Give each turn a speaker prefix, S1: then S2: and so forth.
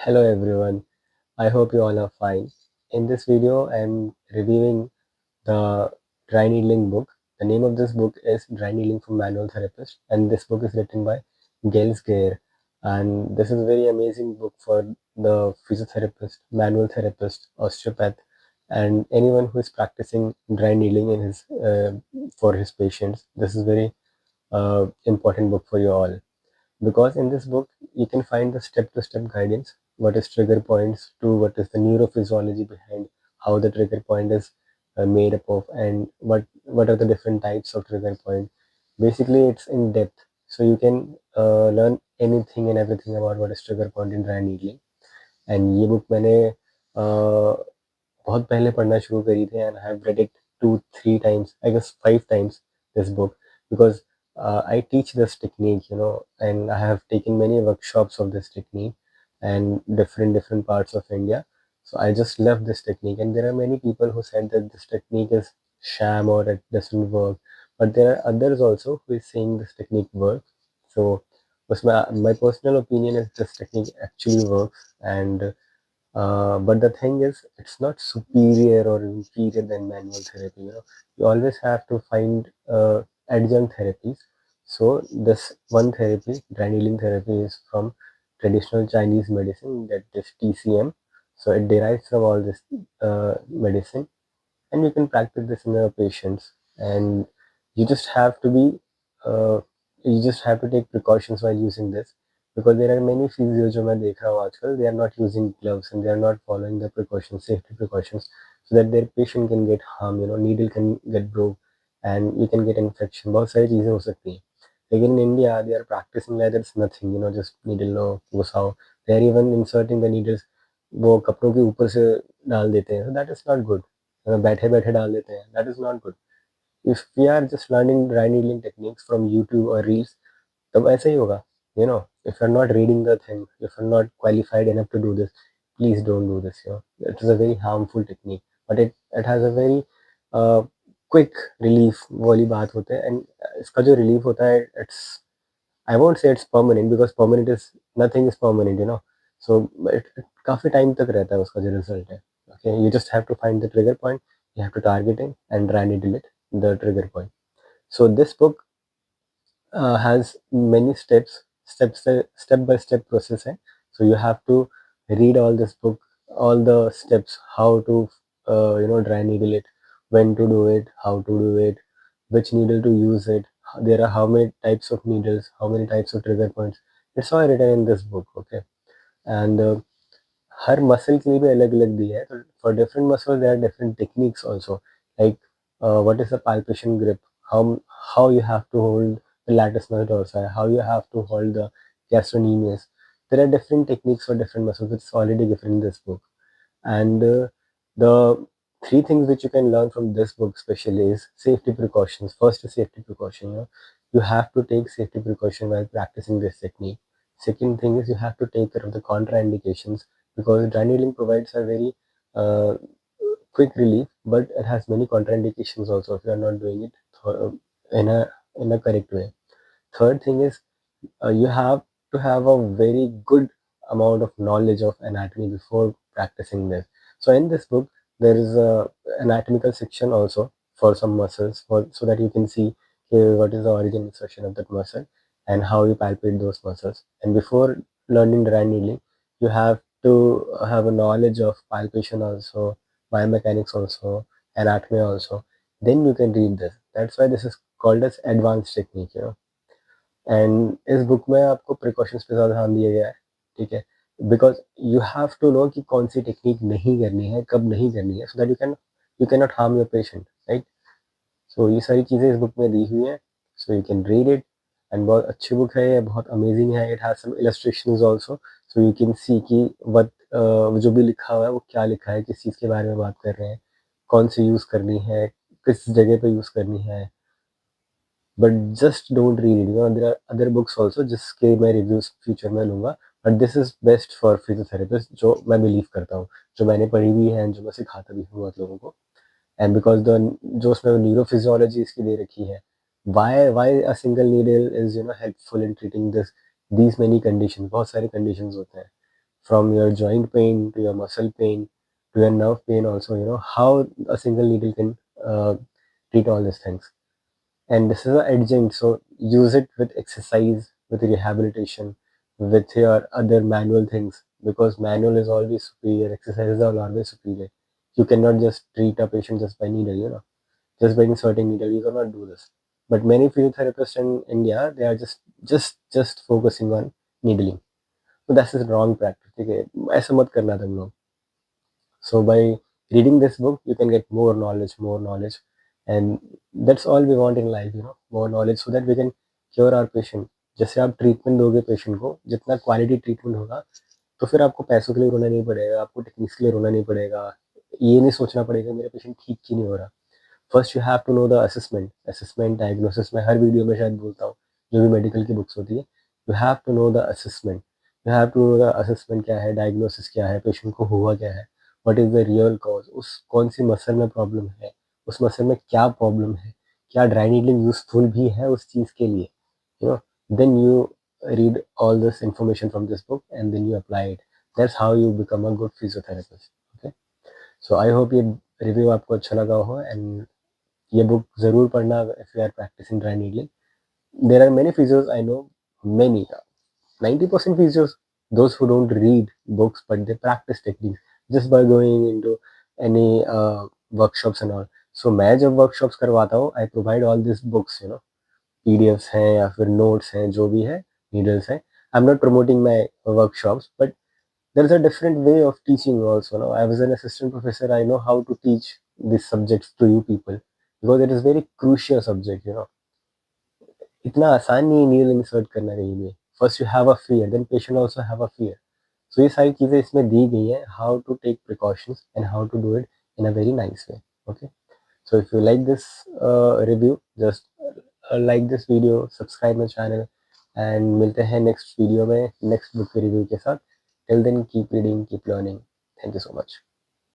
S1: Hello everyone, I hope you all are fine. In this video, I'm reviewing the dry needling book. The name of this book is Dry Needling for Manual Therapist, and this book is written by Gyer. And this is a very amazing book for the physiotherapist, manual therapist, osteopath, and anyone who is practicing dry needling in his for his patients. This is very important book for you all because in this book you can find the step-to-step guidance, what is trigger points to what is the neurophysiology behind how the trigger point is made up of, and what are the different types of trigger point. Basically it's in depth, so you can learn anything and everything about what is trigger point in dry needling. And ये book मैंने बहुत पहले पढ़ना शुरू करी थी, and I have read it 2-3 times, I guess 5 times, this book, because I teach this technique, and I have taken many workshops of this technique and different parts of India. So I just love this technique, and there are many people who said that this technique is sham or it doesn't work, but there are others also who is saying this technique works. So my personal opinion is this technique actually works, and but the thing is, it's not superior or inferior than manual therapy. You always have to find adjunct therapies. So this one therapy, dry needling therapy, is from traditional Chinese medicine, that is TCM. So it derives from all this medicine, and you can practice this in your patients. And you just have to be, uh, you just have to take precautions while using this, because there are many physios जो मैं देख रहा हूँ आजकल, they are not using gloves and they are not following the precautions, safety precautions, so that their patient can get harm, needle can get broke and you can get infection. बहुत सारी चीजें हो सकती हैं. लेकिन in India they are practicing like it's nothing, just needle low घुसाओ. They are even inserting the needles, वो कपड़ों के ऊपर से डाल देते हैं. So that is not good. बैठे बैठे डाल देते हैं, that is not good. If we are just learning dry needling techniques from YouTube or reels, तब ऐसे ही होगा. If you're not reading the thing, if you're not qualified enough to do this, please don't do this. It is a very harmful technique, but it has a very uh, quick relief वाली बात होता है. And इसका जो relief होता है, I won't say it's permanent, because permanent is nothing is permanent. So it काफी time तक रहता है उसका जो result है. Okay, you just have to find the trigger point, you have to target it and try needle it, the trigger point. So this book has many step by step process hai. So you have to read all this book, all the steps, how to dry needle it, when to do it, how to do it, which needle to use it, there are how many types of needles, how many types of trigger points. It's all written in this book. Okay. And हर muscle के लिए भी अलग अलग दिया है. तो for different muscle there are different techniques also, like what is the palpation grip, how you have to hold the latissimus dorsi, how you have to hold the gastrocnemius. There are different techniques for different muscles. It's already given in this book. And the three things which you can learn from this book especially is safety precautions. First is safety precaution. You have to take safety precaution while practicing this technique. Second thing is you have to take care of the contraindications, because dry needling provides a very uh, quick relief, but it has many contraindications also if you are not doing it in a correct way. Third thing is you have to have a very good amount of knowledge of anatomy before practicing this. So in this book, there is a anatomical section also for some muscles, so that you can see what is the origin insertion of that muscle and how you palpate those muscles. And before learning dry needling, you have to have a knowledge of palpation also, biomechanics also, anatomy also. Then you can read this. That's why this is called as advanced technique. And इस book में आपको precautions पे ज़्यादा ध्यान दिया गया है. ठीक है, because you have to know कि कौन सी टेक्निक नहीं करनी है, कब नहीं करनी है, so that you can not harm your patient, right. So ये सारी चीज़ें इस बुक में दी हुई हैं, so you can read it. And बहुत अच्छी बुक है ये, बहुत अमेजिंग है. It has some illustrations also, so you can see कि वट जो भी लिखा हुआ है वो क्या लिखा है, किस चीज़ के बारे में बात कर रहे हैं, कौन सी यूज़ करनी है, किस जगह पे यूज़ करनी है. But just don't read it. There are other books also जिसके मैं रिव्यूज फ्यूचर में लूंगा, but this is best for physiotherapist, जो मैं बिलीव करता हूँ, जो मैंने पढ़ी हुई है, जो मैं सिखाता भी हूँ आप लोगों को. एंड बिकॉज द जो उसमें न्यूरोफिजियोलॉजी इसकी दे रखी है, why a single needle is helpful in treating this these many condition. बहुत सारे कंडीशन होते हैं. from your joint pain to your muscle pain to your nerve pain also, how a single needle can treat all these things. And this is an adjunct, so use it with exercise, with rehabilitation, with your other manual things, because manual is always superior, exercises are always superior. You cannot just treat a patient just by needle, just by inserting needle. You cannot do this. But many physiotherapists in India, they are just focusing on needling. So that's a wrong practice. ठीक है, ऐसा मत करना तुम लोग. So by reading this book, you can get more knowledge, and that's all we want in life, more knowledge so that we can cure our patient. जैसे आप treatment दोगे पेशेंट को, जितना क्वालिटी ट्रीटमेंट होगा, तो फिर आपको पैसों के लिए रोना नहीं पड़ेगा, आपको टेक्निक्स के लिए रोना नहीं पड़ेगा, ये नहीं सोचना पड़ेगा मेरा पेशेंट ठीक क्यों नहीं हो रहा. First you have to know the assessment diagnosis. मैं हर वीडियो में शायद बोलता हूँ, जो भी मेडिकल की बुक्स होती है, you have to know the assessment. You have to know the assessment क्या है, डायग्नोसिस क्या है, पेशेंट को हुआ क्या है, what is the real cause, उस कौन सी मसल में प्रॉब्लम है, उस मसल में क्या प्रॉब्लम है, क्या ड्राई नीडलिंग यूजफुल भी है उस चीज़ के लिए, then you read all this information from this book and then you apply it. That's how you become a good physiotherapist. Okay, so I hope ये रिव्यू आपको अच्छा लगा हो, एंड ये बुक ज़रूर पढ़ना if you are practicing dry needling. There are many physios I know, many 90% physios, those who don't read books but they practice techniques just by going into any workshops and all. So मैं जब workshops करवाता हूँ, I provide all these books, PDFs हैं या फिर notes हैं, जो भी है, needles हैं. I'm not promoting my workshops, but there's a different way of teaching also. I was an assistant professor. I know how to teach these subjects to you people, because it is very crucial subject. इतना आसान नहीं है needle insert करना कहीं में. First you have a fear, then patient also have a fear. So ये सारी चीज़ें इसमें दी गई हैं, how to take precautions and how to do it in a very nice way. Okay, so if you like this review, just like this video, subscribe my channel, and मिलते हैं next video में next book के review के साथ. Till then keep reading, keep learning. Thank you so much.